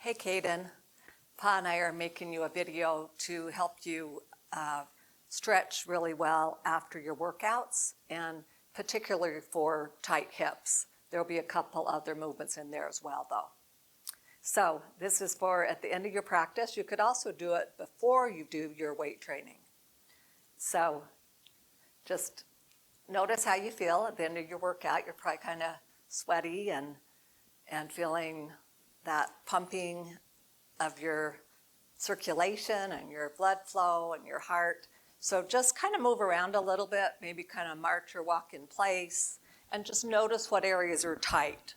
Hey Kaden, Pa and I are making you a video to help you stretch really well after your workouts, and particularly for tight hips. There'll be a couple other movements in there as well though. So this is for at the end of your practice. You could also do it before you do your weight training. So just notice how you feel at the end of your workout. You're probably kind of sweaty and feeling that pumping of your circulation and your blood flow and your heart. So just kind of move around a little bit, maybe kind of march or walk in place, and just notice what areas are tight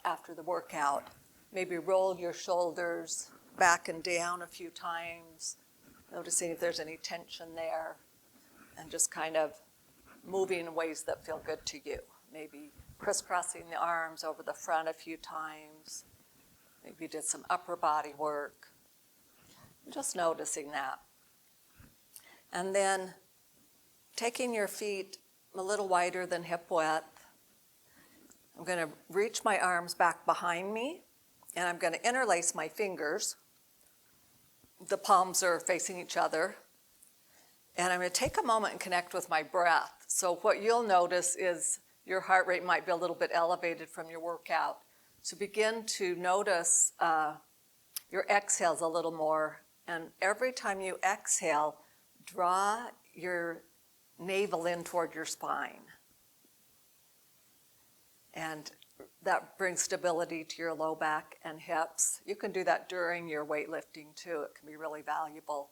after the workout. Maybe roll your shoulders back and down a few times, noticing if there's any tension there, and just kind of moving in ways that feel good to you. Maybe crisscrossing the arms over the front a few times. Maybe you did some upper body work. Just noticing that. And then taking your feet a little wider than hip width, I'm going to reach my arms back behind me, and I'm going to interlace my fingers. The palms are facing each other. And I'm going to take a moment and connect with my breath. So what you'll notice is your heart rate might be a little bit elevated from your workout. So begin to notice your exhales a little more. And every time you exhale, draw your navel in toward your spine. And that brings stability to your low back and hips. You can do that during your weightlifting too. It can be really valuable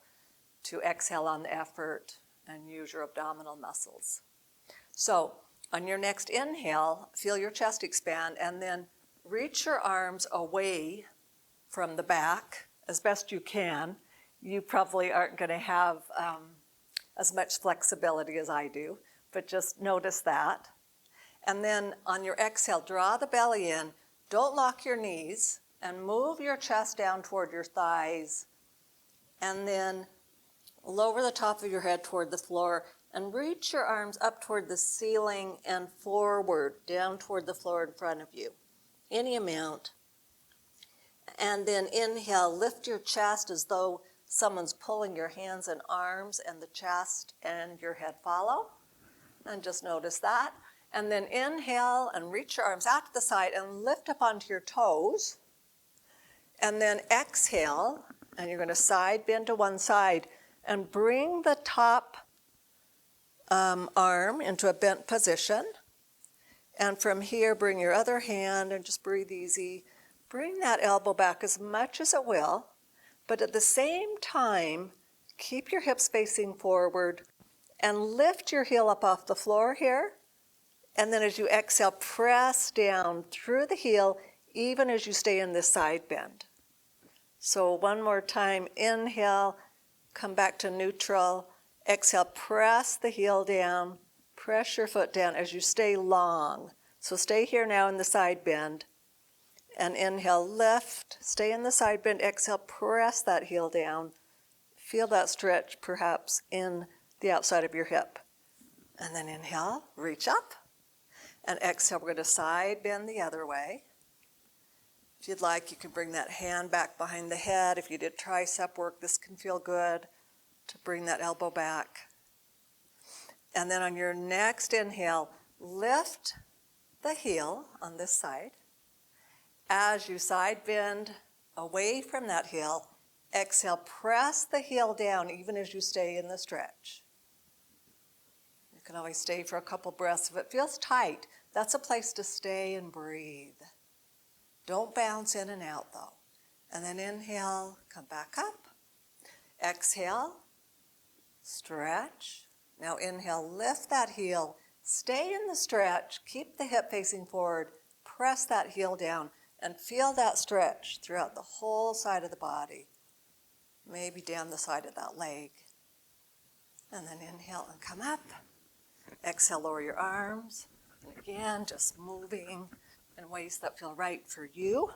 to exhale on the effort and use your abdominal muscles. So on your next inhale, feel your chest expand, and then reach your arms away from the back as best you can. You probably aren't going to have as much flexibility as I do, but just notice that. And then on your exhale, draw the belly in. Don't lock your knees, and move your chest down toward your thighs, and then lower the top of your head toward the floor, and reach your arms up toward the ceiling and forward, down toward the floor in front of you. Any amount. And then inhale, lift your chest as though someone's pulling your hands and arms, and the chest and your head follow. And just notice that. And then inhale and reach your arms out to the side and lift up onto your toes. And then exhale, and you're going to side bend to one side and bring the top arm into a bent position. And from here, bring your other hand and just breathe easy. Bring that elbow back as much as it will, but at the same time, keep your hips facing forward and lift your heel up off the floor here. And then as you exhale, press down through the heel, even as you stay in this side bend. So one more time, inhale, come back to neutral. Exhale, press the heel down, press your foot down as you stay long. So stay here now in the side bend. And inhale, lift, stay in the side bend. Exhale, press that heel down. Feel that stretch perhaps in the outside of your hip. And then inhale, reach up. And exhale, we're going to side bend the other way. If you'd like, you can bring that hand back behind the head. If you did tricep work, this can feel good to bring that elbow back. And then on your next inhale, lift the heel on this side. As you side bend away from that heel, exhale, press the heel down even as you stay in the stretch. You can always stay for a couple breaths. If it feels tight, that's a place to stay and breathe. Don't bounce in and out though. And then inhale, come back up. Exhale, stretch. Now inhale, lift that heel. Stay in the stretch. Keep the hip facing forward. Press that heel down and feel that stretch throughout the whole side of the body. Maybe down the side of that leg. And then inhale and come up. Exhale, lower your arms. And again, just moving in ways that feel right for you.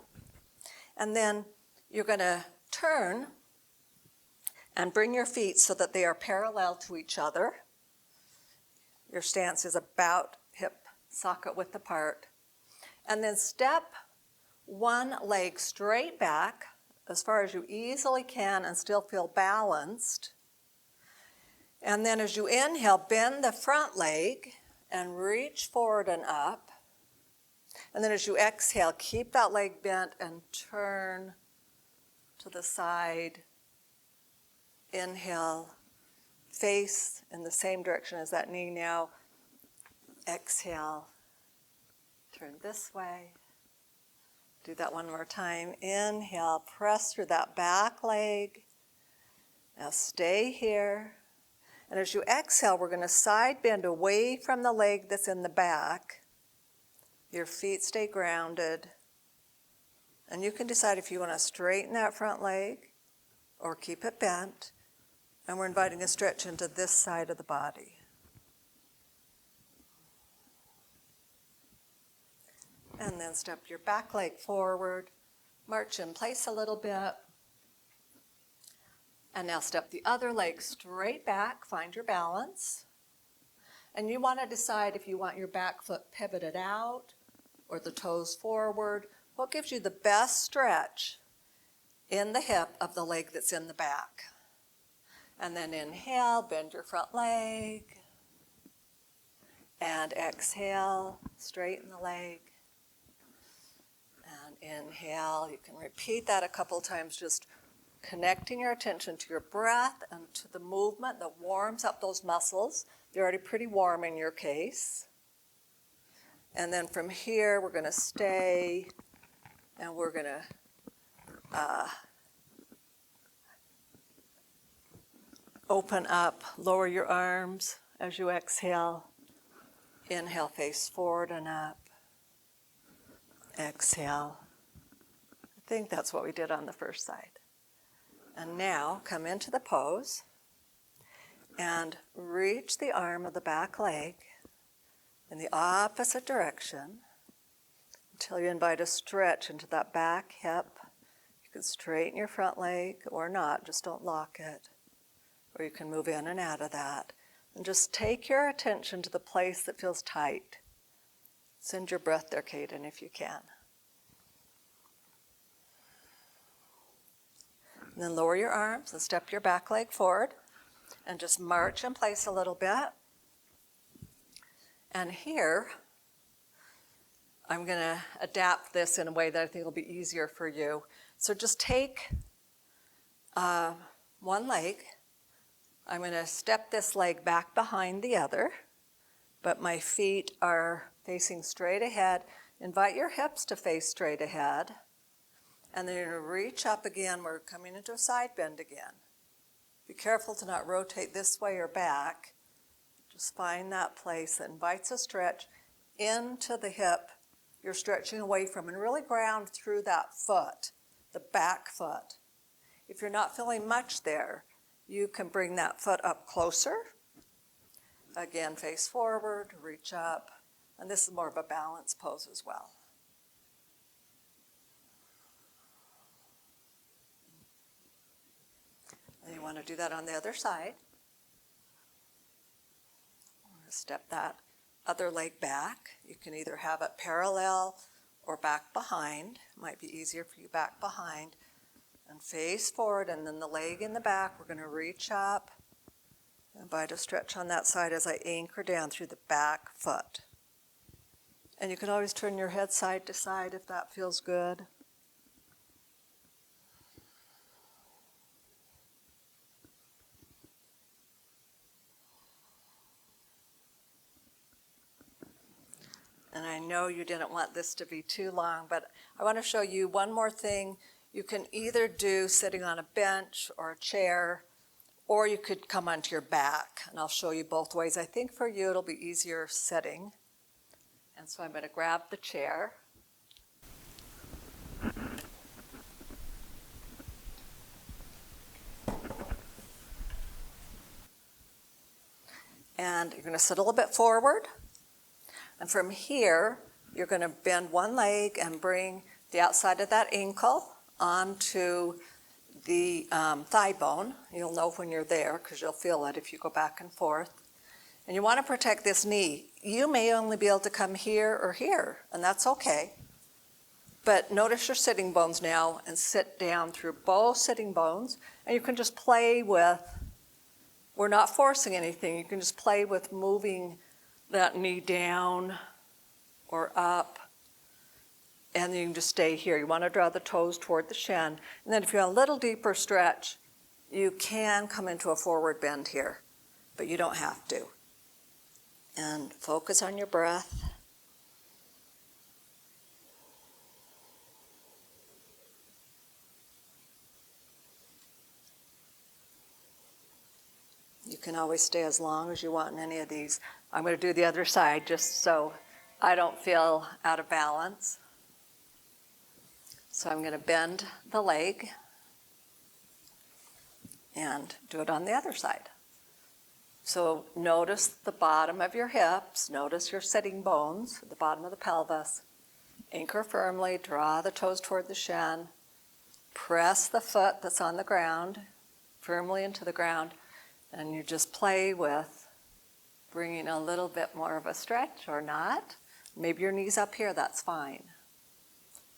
And then you're going to turn and bring your feet so that they are parallel to each other. Your stance is about hip socket width apart. And then step one leg straight back as far as you easily can and still feel balanced. And then as you inhale, bend the front leg and reach forward and up. And then as you exhale, keep that leg bent and turn to the side. Inhale, face in the same direction as that knee now. Exhale, turn this way. Do that one more time. Inhale, press through that back leg. Now stay here. And as you exhale, we're going to side bend away from the leg that's in the back. Your feet stay grounded. And you can decide if you want to straighten that front leg or keep it bent. And we're inviting a stretch into this side of the body. And then step your back leg forward, march in place a little bit. And now step the other leg straight back, find your balance. And you want to decide if you want your back foot pivoted out or the toes forward. What gives you the best stretch in the hip of the leg that's in the back? And then inhale, bend your front leg. And exhale, straighten the leg. And inhale, you can repeat that a couple times, just connecting your attention to your breath and to the movement that warms up those muscles. They're already pretty warm in your case. And then from here, we're going to stay, and we're going to open up, lower your arms as you exhale. Inhale, face forward and up. Exhale. I think that's what we did on the first side. And now come into the pose and reach the arm of the back leg in the opposite direction until you invite a stretch into that back hip. You can straighten your front leg or not, just don't lock it. Or you can move in and out of that. And just take your attention to the place that feels tight. Send your breath there, Kaden, if you can. And then lower your arms and step your back leg forward and just march in place a little bit. And here, I'm going to adapt this in a way that I think will be easier for you. So just take one leg. I'm going to step this leg back behind the other, but my feet are facing straight ahead. Invite your hips to face straight ahead. And then you're going to reach up again. We're coming into a side bend again. Be careful to not rotate this way or back. Just find that place that invites a stretch into the hip you're stretching away from, and really ground through that foot, the back foot. If you're not feeling much there, you can bring that foot up closer. Again, face forward, reach up. And this is more of a balance pose as well. And you want to do that on the other side. Step that other leg back. You can either have it parallel or back behind. It might be easier for you back behind. And face forward, and then the leg in the back, we're going to reach up. Invite a stretch on that side as I anchor down through the back foot. And you can always turn your head side to side if that feels good. And I know you didn't want this to be too long, but I want to show you one more thing. You can either do sitting on a bench or a chair, or you could come onto your back. And I'll show you both ways. I think for you it'll be easier sitting. And so I'm going to grab the chair. And you're going to sit a little bit forward. And from here, you're going to bend one leg and bring the outside of that ankle onto the thigh bone. You'll know when you're there because you'll feel it if you go back and forth. And you want to protect this knee. You may only be able to come here or here, and that's okay. But notice your sitting bones now and sit down through both sitting bones. And you can just play with, we're not forcing anything, you can just play with moving that knee down or up. And you can just stay here. You want to draw the toes toward the shin. And then if you want a little deeper stretch, you can come into a forward bend here, but you don't have to. And focus on your breath. You can always stay as long as you want in any of these. I'm going to do the other side just so I don't feel out of balance. So I'm going to bend the leg and do it on the other side. So notice the bottom of your hips, notice your sitting bones, the bottom of the pelvis. Anchor firmly, draw the toes toward the shin. Press the foot that's on the ground firmly into the ground, and you just play with bringing a little bit more of a stretch or not. Maybe your knee's up here, that's fine.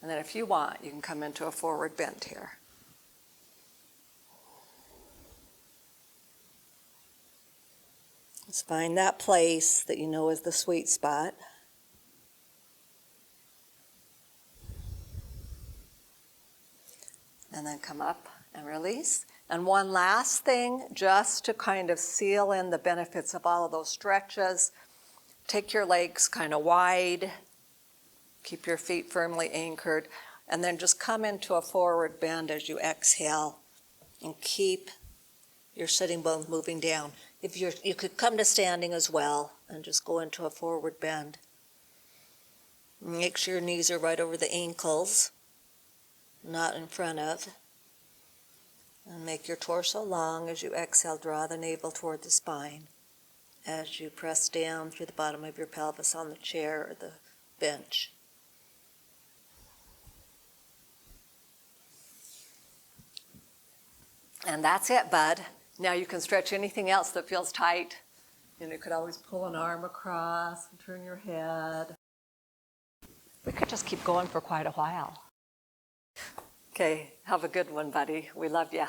And then if you want, you can come into a forward bend here. Just find that place that you know is the sweet spot. And then come up and release. And one last thing, just to kind of seal in the benefits of all of those stretches, take your legs kind of wide, keep your feet firmly anchored, and then just come into a forward bend as you exhale and keep your sitting bones moving down. You could come to standing as well and just go into a forward bend. Make sure your knees are right over the ankles, not in front of. And make your torso long as you exhale. Draw the navel toward the spine as you press down through the bottom of your pelvis on the chair or the bench. And that's it, bud. Now you can stretch anything else that feels tight. You could always pull an arm across and turn your head. We could just keep going for quite a while. Okay, have a good one, buddy. We love you.